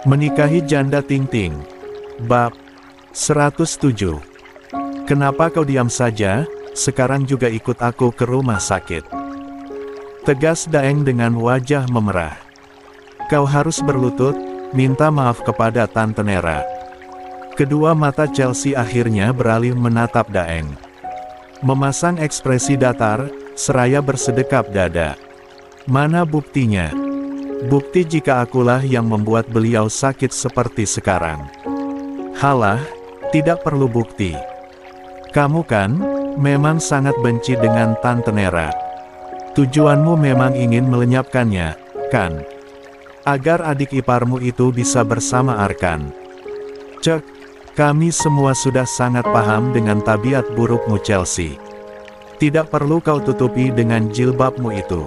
Menikahi janda Ting-Ting. Bab 107. Kenapa kau diam saja? Sekarang juga ikut aku ke rumah sakit. Tegas Daeng dengan wajah memerah. Kau harus berlutut, minta maaf kepada Tante Nera. Kedua mata Chelsea akhirnya beralih menatap Daeng. Memasang ekspresi datar, seraya bersedekap dada. Mana buktinya? Bukti jika akulah yang membuat beliau sakit seperti sekarang. Halah, tidak perlu bukti. Kamu kan, memang sangat benci dengan Tante Nera. Tujuanmu memang ingin melenyapkannya, kan? Agar adik iparmu itu bisa bersama Arkan. Cek, kami semua sudah sangat paham dengan tabiat burukmu Chelsea. Tidak perlu kau tutupi dengan jilbabmu itu.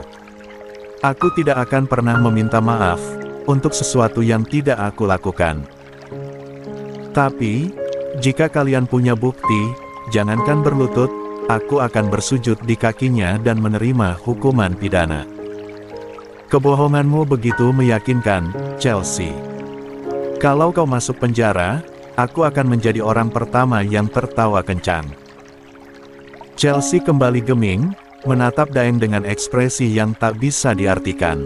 Aku tidak akan pernah meminta maaf untuk sesuatu yang tidak aku lakukan. Tapi, jika kalian punya bukti, jangankan berlutut, aku akan bersujud di kakinya dan menerima hukuman pidana. Kebohonganmu begitu meyakinkan, Chelsea. Kalau kau masuk penjara, aku akan menjadi orang pertama yang tertawa kencang. Chelsea kembali geming, menatap Daeng dengan ekspresi yang tak bisa diartikan.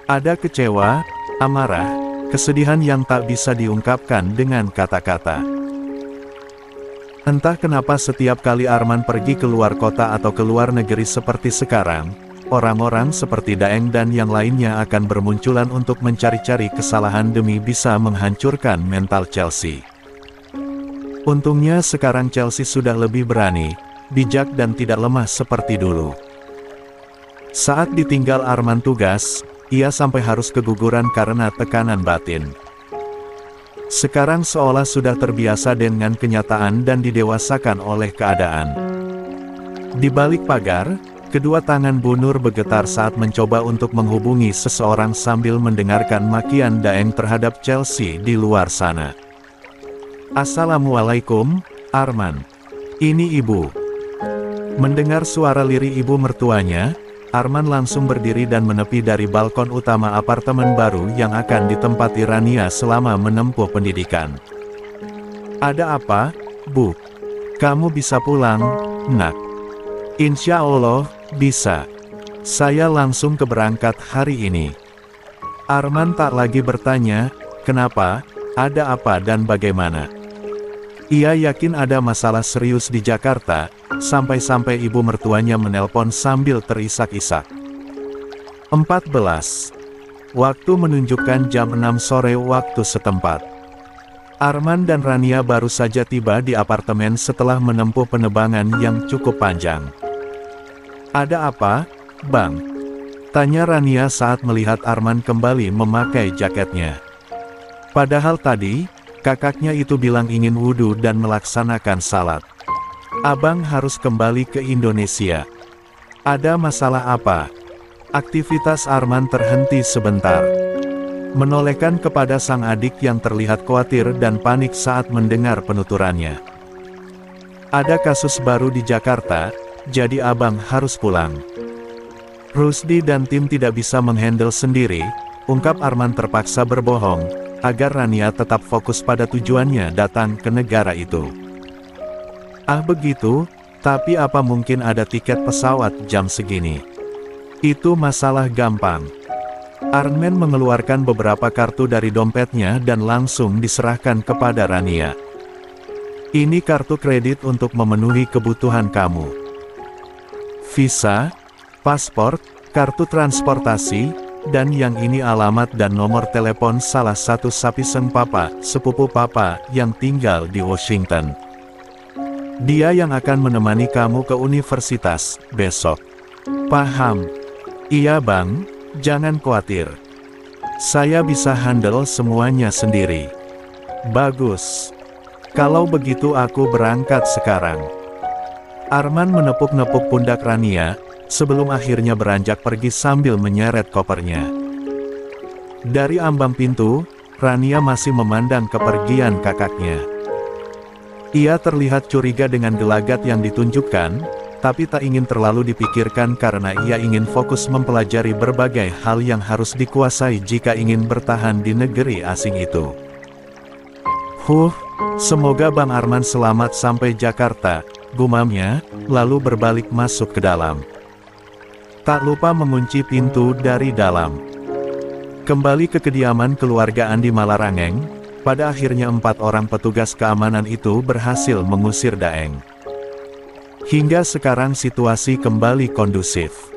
Ada kecewa, amarah, kesedihan yang tak bisa diungkapkan dengan kata-kata. Entah kenapa setiap kali Arman pergi ke luar kota atau ke luar negeri seperti sekarang, orang-orang seperti Daeng dan yang lainnya akan bermunculan untuk mencari-cari kesalahan demi bisa menghancurkan mental Chelsea. Untungnya sekarang Chelsea sudah lebih berani, bijak dan tidak lemah seperti dulu. Saat ditinggal Arman tugas, ia sampai harus keguguran karena tekanan batin. Sekarang seolah sudah terbiasa dengan kenyataan dan didewasakan oleh keadaan. Di balik pagar, kedua tangan Bu Nur bergetar saat mencoba untuk menghubungi seseorang sambil mendengarkan makian Daeng terhadap Chelsea di luar sana. Assalamualaikum, Arman. Ini ibu. Mendengar suara lirih ibu mertuanya, Arman langsung berdiri dan menepi dari balkon utama apartemen baru yang akan ditempati Rania selama menempuh pendidikan. Ada apa, Bu? Kamu bisa pulang, Nak? Insya Allah, bisa. Saya langsung keberangkat hari ini. Arman tak lagi bertanya, kenapa, ada apa dan bagaimana. Ia yakin ada masalah serius di Jakarta, sampai-sampai ibu mertuanya menelpon sambil terisak-isak. 14. Waktu menunjukkan jam 6 sore waktu setempat. Arman dan Rania baru saja tiba di apartemen setelah menempuh penerbangan yang cukup panjang. Ada apa, Bang? Tanya Rania saat melihat Arman kembali memakai jaketnya. Padahal tadi, kakaknya itu bilang ingin wudhu dan melaksanakan salat. Abang harus kembali ke Indonesia. Ada masalah apa? Aktivitas Arman terhenti sebentar. Menolehkan kepada sang adik yang terlihat khawatir dan panik saat mendengar penuturannya. Ada kasus baru di Jakarta, jadi abang harus pulang. Rusdi dan tim tidak bisa menghandle sendiri, ungkap Arman terpaksa berbohong, agar Rania tetap fokus pada tujuannya datang ke negara itu. Ah begitu, tapi apa mungkin ada tiket pesawat jam segini? Itu masalah gampang. Arman mengeluarkan beberapa kartu dari dompetnya dan langsung diserahkan kepada Rania. Ini kartu kredit untuk memenuhi kebutuhan kamu. Visa, paspor, kartu transportasi, dan yang ini alamat dan nomor telepon salah satu sapiseng papa, sepupu papa, yang tinggal di Washington. Dia yang akan menemani kamu ke universitas, besok. Paham? Iya bang, jangan khawatir. Saya bisa handle semuanya sendiri. Bagus. Kalau begitu aku berangkat sekarang. Arman menepuk-nepuk pundak Rania, sebelum akhirnya beranjak pergi sambil menyeret kopernya. Dari ambang pintu, Rania masih memandang kepergian kakaknya. Ia terlihat curiga dengan gelagat yang ditunjukkan, tapi tak ingin terlalu dipikirkan karena ia ingin fokus mempelajari berbagai hal yang harus dikuasai jika ingin bertahan di negeri asing itu. Semoga Bang Arman selamat sampai Jakarta, gumamnya, lalu berbalik masuk ke dalam. Tak lupa mengunci pintu dari dalam. Kembali ke kediaman keluarga Andi Malarangeng, pada akhirnya 4 orang petugas keamanan itu berhasil mengusir Daeng. Hingga sekarang situasi kembali kondusif.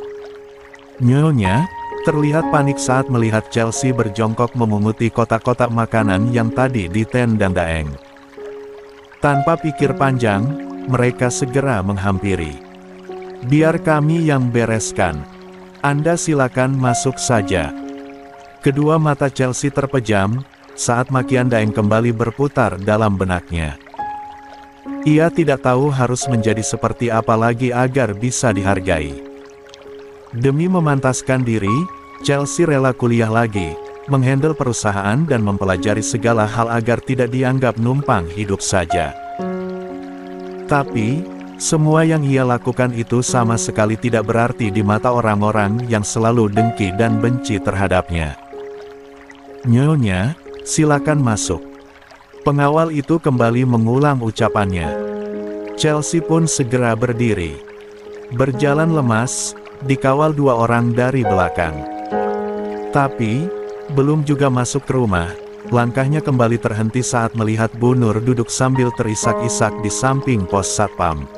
Nyonya terlihat panik saat melihat Chelsea berjongkok memunguti kotak-kotak makanan yang tadi di tendang Daeng. Tanpa pikir panjang, mereka segera menghampiri. Biar kami yang bereskan. Anda silakan masuk saja. Kedua mata Chelsea terpejam, saat makian Daeng kembali berputar dalam benaknya. Ia tidak tahu harus menjadi seperti apa lagi agar bisa dihargai. Demi memantaskan diri, Chelsea rela kuliah lagi, menghandle perusahaan dan mempelajari segala hal agar tidak dianggap numpang hidup saja. Tapi, semua yang ia lakukan itu sama sekali tidak berarti di mata orang-orang yang selalu dengki dan benci terhadapnya. Nyonya, silakan masuk. Pengawal itu kembali mengulang ucapannya. Chelsea pun segera berdiri. Berjalan lemas, dikawal 2 orang dari belakang. Tapi, belum juga masuk ke rumah, langkahnya kembali terhenti saat melihat Bu Nur duduk sambil terisak-isak di samping pos satpam.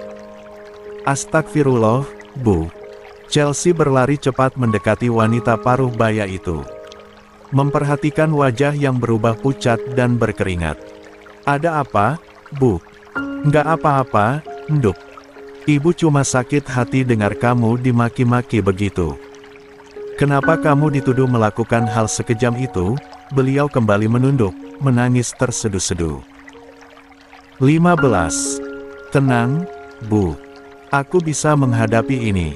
Astagfirullah, Bu. Chelsea berlari cepat mendekati wanita paruh baya itu. Memperhatikan wajah yang berubah pucat dan berkeringat. Ada apa, Bu? Nggak apa-apa, Nduk. Ibu cuma sakit hati dengar kamu dimaki-maki begitu. Kenapa kamu dituduh melakukan hal sekejam itu? Beliau kembali menunduk, menangis terseduh-seduh. 15. Tenang, Bu. Aku bisa menghadapi ini.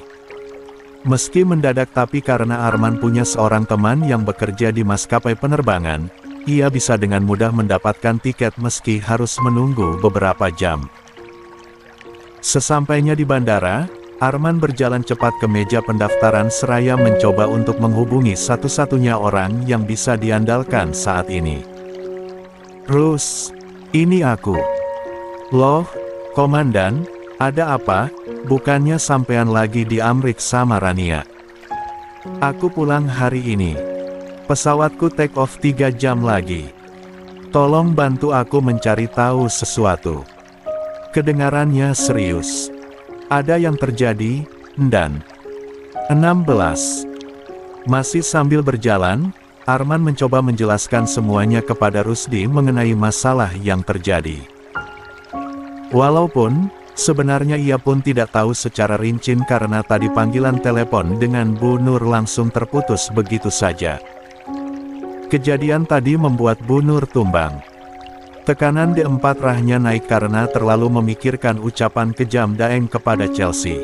Meski mendadak tapi karena Arman punya seorang teman yang bekerja di maskapai penerbangan, ia bisa dengan mudah mendapatkan tiket meski harus menunggu beberapa jam. Sesampainya di bandara, Arman berjalan cepat ke meja pendaftaran seraya mencoba untuk menghubungi satu-satunya orang yang bisa diandalkan saat ini. Rus, ini aku. Loh, Komandan, ada apa? Bukannya sampean lagi di Amrik sama Rania? Aku pulang hari ini. Pesawatku take off 3 jam lagi. Tolong bantu aku mencari tahu sesuatu. Kedengarannya serius. Ada yang terjadi, dan 16. Masih sambil berjalan, Arman mencoba menjelaskan semuanya kepada Rusdi mengenai masalah yang terjadi. Walaupun sebenarnya ia pun tidak tahu secara rinci karena tadi panggilan telepon dengan Bu Nur langsung terputus begitu saja. Kejadian tadi membuat Bu Nur tumbang. Tekanan D4 rahnya naik karena terlalu memikirkan ucapan kejam Daeng kepada Chelsea.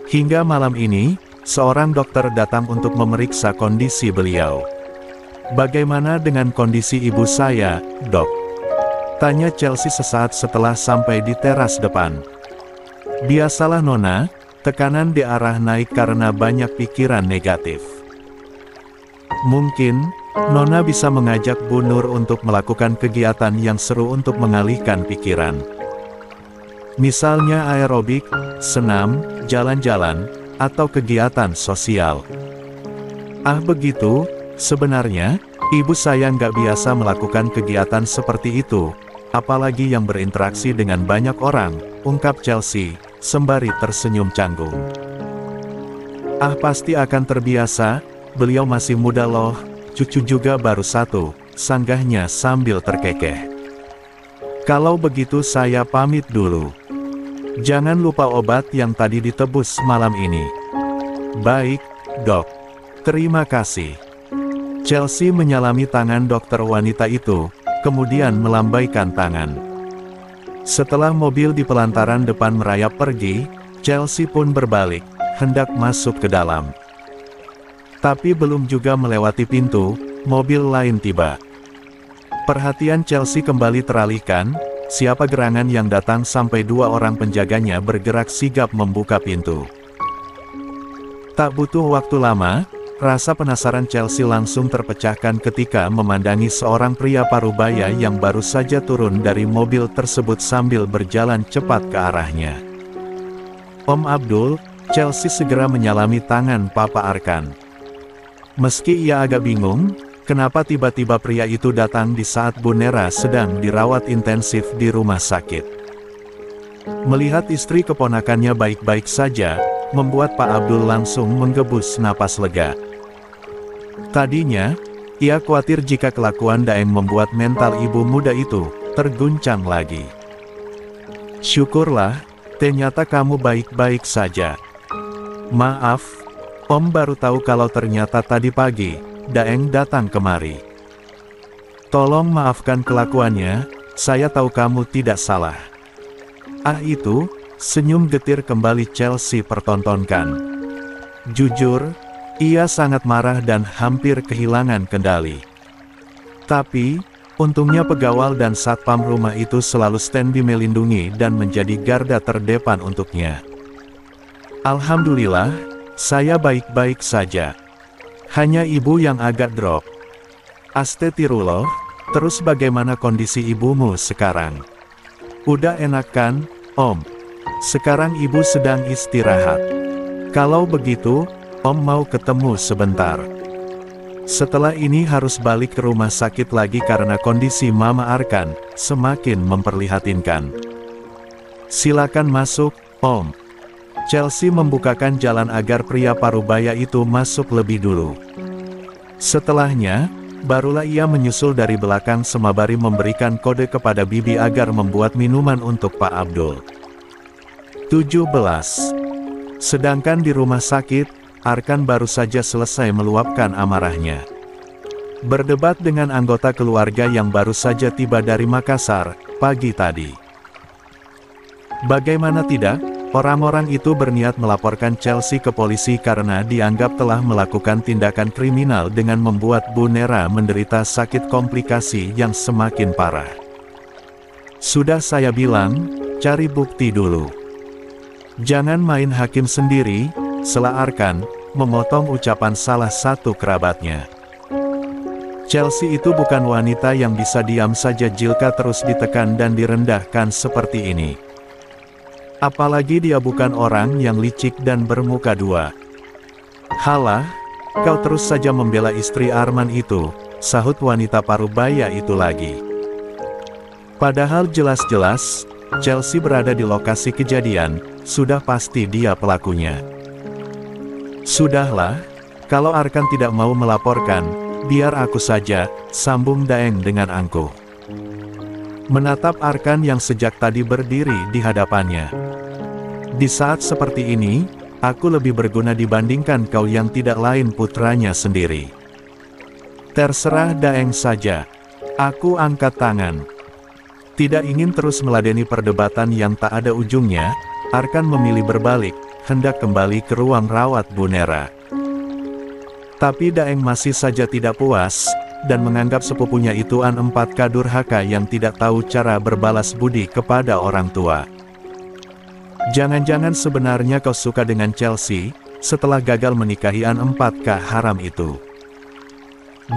Hingga malam ini, seorang dokter datang untuk memeriksa kondisi beliau. Bagaimana dengan kondisi ibu saya, Dok? Tanya Chelsea sesaat setelah sampai di teras depan. Biasalah Nona, tekanan di arah naik karena banyak pikiran negatif. Mungkin, Nona bisa mengajak Bu Nur untuk melakukan kegiatan yang seru untuk mengalihkan pikiran. Misalnya aerobik, senam, jalan-jalan, atau kegiatan sosial. Ah begitu, sebenarnya, ibu saya nggak biasa melakukan kegiatan seperti itu, apalagi yang berinteraksi dengan banyak orang, ungkap Chelsea, sembari tersenyum canggung. Ah pasti akan terbiasa, beliau masih muda loh, cucu juga baru 1, sanggahnya sambil terkekeh. Kalau begitu saya pamit dulu. Jangan lupa obat yang tadi ditebus malam ini. Baik, Dok. Terima kasih. Chelsea menyalami tangan dokter wanita itu, kemudian melambaikan tangan. Setelah mobil di pelantaran depan merayap pergi, Chelsea pun berbalik, hendak masuk ke dalam. Tapi belum juga melewati pintu, mobil lain tiba. Perhatian Chelsea kembali teralihkan, siapa gerangan yang datang sampai 2 orang penjaganya bergerak sigap membuka pintu. Tak butuh waktu lama, rasa penasaran Chelsea langsung terpecahkan ketika memandangi seorang pria parubaya yang baru saja turun dari mobil tersebut sambil berjalan cepat ke arahnya. Om Abdul, Chelsea segera menyalami tangan Papa Arkan. Meski ia agak bingung, kenapa tiba-tiba pria itu datang di saat Bu Nera sedang dirawat intensif di rumah sakit. Melihat istri keponakannya baik-baik saja, membuat Pak Abdul langsung menggebus napas lega. Tadinya, ia khawatir jika kelakuan Daeng membuat mental ibu muda itu terguncang lagi. Syukurlah, ternyata kamu baik-baik saja. Maaf, Om baru tahu kalau ternyata tadi pagi, Daeng datang kemari. Tolong maafkan kelakuannya, saya tahu kamu tidak salah. Ah itu, senyum getir kembali Chelsea pertontonkan. Jujur, ia sangat marah dan hampir kehilangan kendali. Tapi, untungnya pegawai dan satpam rumah itu selalu standby melindungi dan menjadi garda terdepan untuknya. Alhamdulillah, saya baik-baik saja. Hanya ibu yang agak drop. Astagfirullah, terus bagaimana kondisi ibumu sekarang? Udah enak kan, Om? Sekarang ibu sedang istirahat. Kalau begitu, Om mau ketemu sebentar. Setelah ini harus balik ke rumah sakit lagi karena kondisi Mama Arkan semakin memprihatinkan. Silakan masuk, Om. Chelsea membukakan jalan agar pria parubaya itu masuk lebih dulu. Setelahnya, barulah ia menyusul dari belakang sembari memberikan kode kepada Bibi agar membuat minuman untuk Pak Abdul. 17. Sedangkan di rumah sakit, Arkan baru saja selesai meluapkan amarahnya. Berdebat dengan anggota keluarga yang baru saja tiba dari Makassar, pagi tadi. Bagaimana tidak, orang-orang itu berniat melaporkan Chelsea ke polisi karena dianggap telah melakukan tindakan kriminal dengan membuat Bu Nera menderita sakit komplikasi yang semakin parah. Sudah saya bilang, cari bukti dulu. Jangan main hakim sendiri, sela Arkan, memotong ucapan salah satu kerabatnya. Chelsea itu bukan wanita yang bisa diam saja jika terus ditekan dan direndahkan seperti ini. Apalagi dia bukan orang yang licik dan bermuka dua. Halah, kau terus saja membela istri Arman itu, sahut wanita parubaya itu lagi. Padahal jelas-jelas, Chelsea berada di lokasi kejadian, sudah pasti dia pelakunya. Sudahlah, kalau Arkan tidak mau melaporkan, biar aku saja, sambung Daeng dengan angkuh. Menatap Arkan yang sejak tadi berdiri di hadapannya. Di saat seperti ini, aku lebih berguna dibandingkan kau yang tidak lain putranya sendiri. Terserah Daeng saja. Aku angkat tangan. Tidak ingin terus meladeni perdebatan yang tak ada ujungnya, Arkan memilih berbalik, hendak kembali ke ruang rawat Bu Nera. Tapi Daeng masih saja tidak puas, dan menganggap sepupunya itu an 4K durhaka yang tidak tahu cara berbalas budi kepada orang tua. Jangan-jangan sebenarnya kau suka dengan Chelsea, setelah gagal menikahi an 4K haram itu.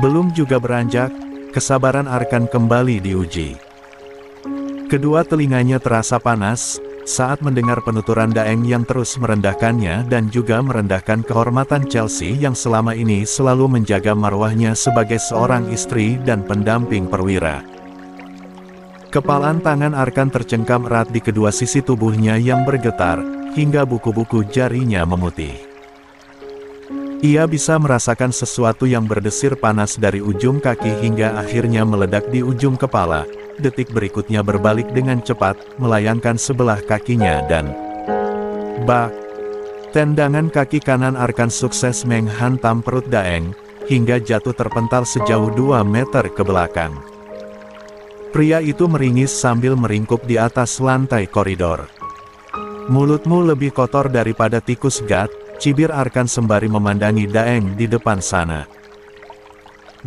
Belum juga beranjak, kesabaran Arkan kembali diuji. Kedua telinganya terasa panas, saat mendengar penuturan Daeng yang terus merendahkannya dan juga merendahkan kehormatan Chelsea yang selama ini selalu menjaga marwahnya sebagai seorang istri dan pendamping perwira. Kepalan tangan Arkan tercengkam erat di kedua sisi tubuhnya yang bergetar, hingga buku-buku jarinya memutih. Ia bisa merasakan sesuatu yang berdesir panas dari ujung kaki hingga akhirnya meledak di ujung kepala. Detik berikutnya berbalik dengan cepat, melayangkan sebelah kakinya dan bak! Tendangan kaki kanan Arkan sukses menghantam perut Daeng, hingga jatuh terpental sejauh 2 meter ke belakang. Pria itu meringis sambil meringkuk di atas lantai koridor. Mulutmu lebih kotor daripada tikus gat, cibir Arkan sembari memandangi Daeng di depan sana.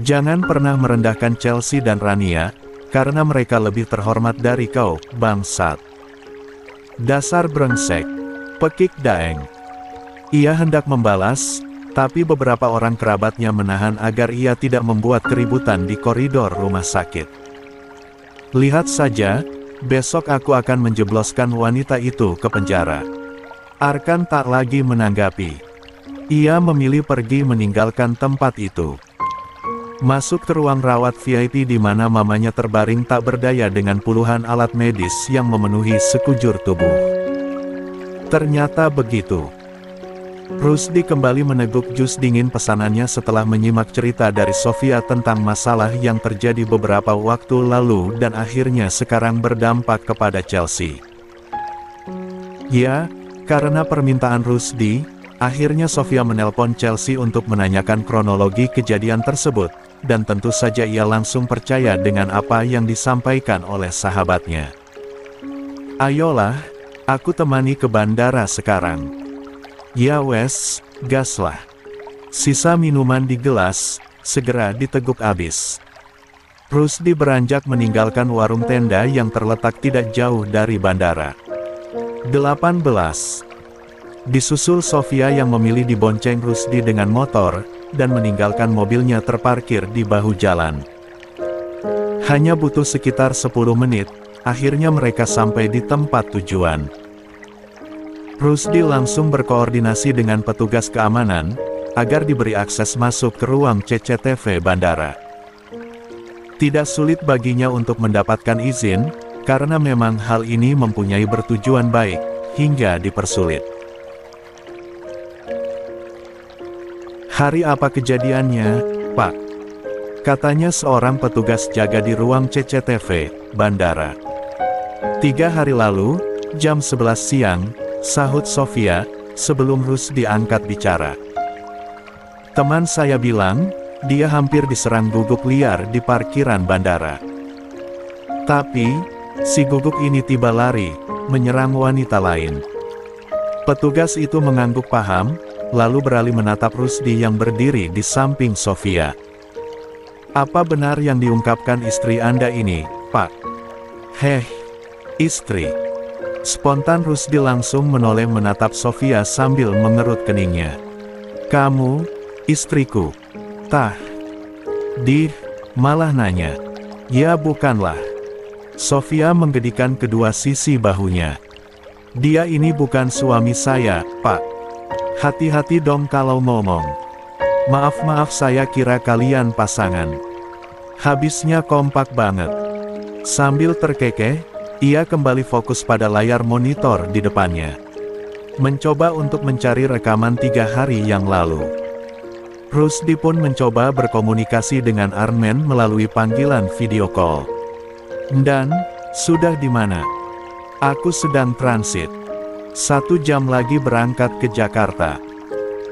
Jangan pernah merendahkan Chelsea dan Rania, karena mereka lebih terhormat dari kau, bangsat. Dasar brengsek, pekik Daeng. Ia hendak membalas, tapi beberapa orang kerabatnya menahan agar ia tidak membuat keributan di koridor rumah sakit. Lihat saja, besok aku akan menjebloskan wanita itu ke penjara. Arkan tak lagi menanggapi. Ia memilih pergi meninggalkan tempat itu. Masuk ke ruang rawat VIP di mana mamanya terbaring tak berdaya dengan puluhan alat medis yang memenuhi sekujur tubuh. Ternyata begitu. Rusdi kembali meneguk jus dingin pesanannya setelah menyimak cerita dari Sofia tentang masalah yang terjadi beberapa waktu lalu dan akhirnya sekarang berdampak kepada Chelsea. Ya, karena permintaan Rusdi, akhirnya Sofia menelpon Chelsea untuk menanyakan kronologi kejadian tersebut. Dan tentu saja ia langsung percaya dengan apa yang disampaikan oleh sahabatnya. Ayolah, aku temani ke bandara sekarang. Ya wes, gaslah. Sisa minuman di gelas, segera diteguk habis. Rusdi beranjak meninggalkan warung tenda yang terletak tidak jauh dari bandara. 18. Disusul Sofia yang memilih dibonceng Rusdi dengan motor, dan meninggalkan mobilnya terparkir di bahu jalan. Hanya butuh sekitar 10 menit, akhirnya mereka sampai di tempat tujuan. Rusdi langsung berkoordinasi dengan petugas keamanan, agar diberi akses masuk ke ruang CCTV bandara. Tidak sulit baginya untuk mendapatkan izin, karena memang hal ini mempunyai bertujuan baik, hingga dipersulit. Hari apa kejadiannya, Pak? Katanya seorang petugas jaga di ruang CCTV, bandara. 3 hari lalu, jam 11 siang, sahut Sofia, sebelum Rusdi angkat bicara. Teman saya bilang, dia hampir diserang guguk liar di parkiran bandara. Tapi, si guguk ini tiba lari, menyerang wanita lain. Petugas itu mengangguk paham, lalu beralih menatap Rusdi yang berdiri di samping Sofia. Apa benar yang diungkapkan istri Anda ini, Pak? Heh, istri. Spontan Rusdi langsung menoleh menatap Sofia sambil mengerut keningnya. Kamu, istriku. Tah. Malah nanya. Ya bukanlah. Sofia menggedikan kedua sisi bahunya. Dia ini bukan suami saya, Pak. Hati-hati dong kalau ngomong. Maaf saya kira kalian pasangan. Habisnya kompak banget. Sambil terkekeh, ia kembali fokus pada layar monitor di depannya. Mencoba untuk mencari rekaman 3 hari yang lalu. Rusdi pun mencoba berkomunikasi dengan Arman melalui panggilan video call. Dan, sudah di mana? Aku sedang transit. 1 jam lagi berangkat ke Jakarta.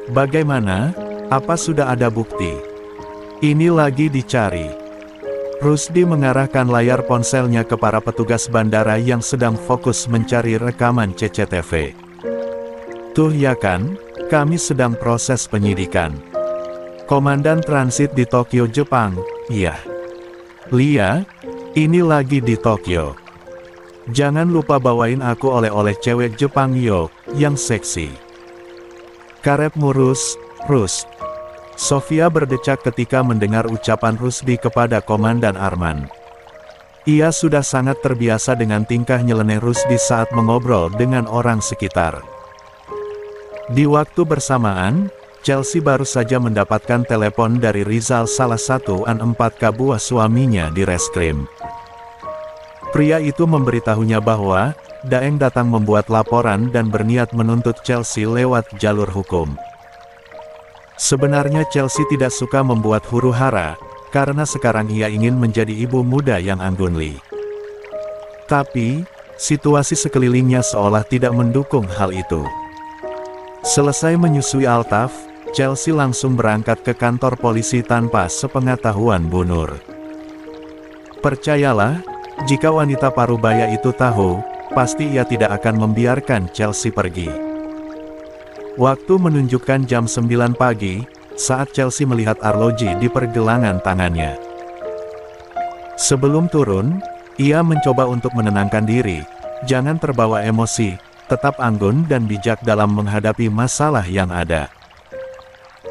Bagaimana? Apa sudah ada bukti? Ini lagi dicari. Rusdi mengarahkan layar ponselnya ke para petugas bandara yang sedang fokus mencari rekaman CCTV. Tuh ya kan, kami sedang proses penyidikan. Komandan transit di Tokyo, Jepang, iya. Lia, ini lagi di Tokyo. Jangan lupa bawain aku oleh-oleh cewek Jepang yo, yang seksi. Karep murus, Rus. Sofia berdecak ketika mendengar ucapan Rusdi kepada Komandan Arman. Ia sudah sangat terbiasa dengan tingkah nyeleneh Rusdi saat mengobrol dengan orang sekitar. Di waktu bersamaan, Chelsea baru saja mendapatkan telepon dari Rizal, salah satu an 4 buah suaminya di reskrim. Pria itu memberitahunya bahwa Daeng datang membuat laporan dan berniat menuntut Chelsea lewat jalur hukum. Sebenarnya Chelsea tidak suka membuat huru-hara, karena sekarang ia ingin menjadi ibu muda yang anggunli. Tapi, situasi sekelilingnya seolah tidak mendukung hal itu. Selesai menyusui Altaf, Chelsea langsung berangkat ke kantor polisi tanpa sepengetahuan Bu Nur. Percayalah, jika wanita parubaya itu tahu, pasti ia tidak akan membiarkan Chelsea pergi. Waktu menunjukkan jam 9 pagi, saat Chelsea melihat arloji di pergelangan tangannya. Sebelum turun, ia mencoba untuk menenangkan diri. Jangan terbawa emosi, tetap anggun dan bijak dalam menghadapi masalah yang ada.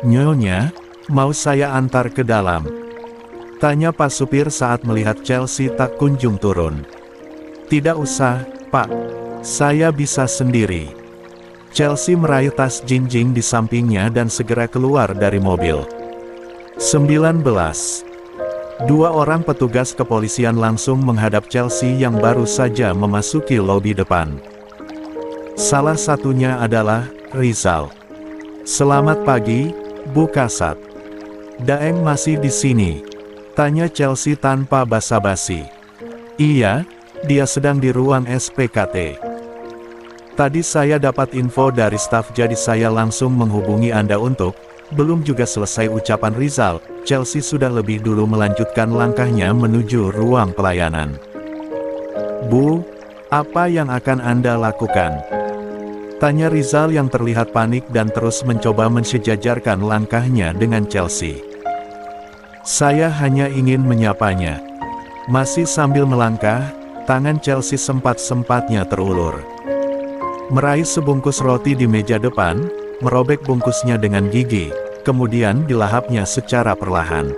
Nyonya, mau saya antar ke dalam? Tanya Pak supir saat melihat Chelsea tak kunjung turun. Tidak usah, Pak. Saya bisa sendiri. Chelsea meraih tas jinjing di sampingnya dan segera keluar dari mobil. 19. Dua orang petugas kepolisian langsung menghadap Chelsea yang baru saja memasuki lobi depan. Salah satunya adalah Rizal. Selamat pagi, Bu Kasat. Daeng masih di sini? Tanya Chelsea tanpa basa-basi. Iya, dia sedang di ruang SPKT. Tadi saya dapat info dari staf jadi saya langsung menghubungi Anda untuk... Belum juga selesai ucapan Rizal, Chelsea sudah lebih dulu melanjutkan langkahnya menuju ruang pelayanan. Bu, apa yang akan Anda lakukan? Tanya Rizal yang terlihat panik dan terus mencoba mensejajarkan langkahnya dengan Chelsea. Saya hanya ingin menyapanya. Masih sambil melangkah, tangan Chelsea sempat-sempatnya terulur. Meraih sebungkus roti di meja depan, merobek bungkusnya dengan gigi, kemudian dilahapnya secara perlahan.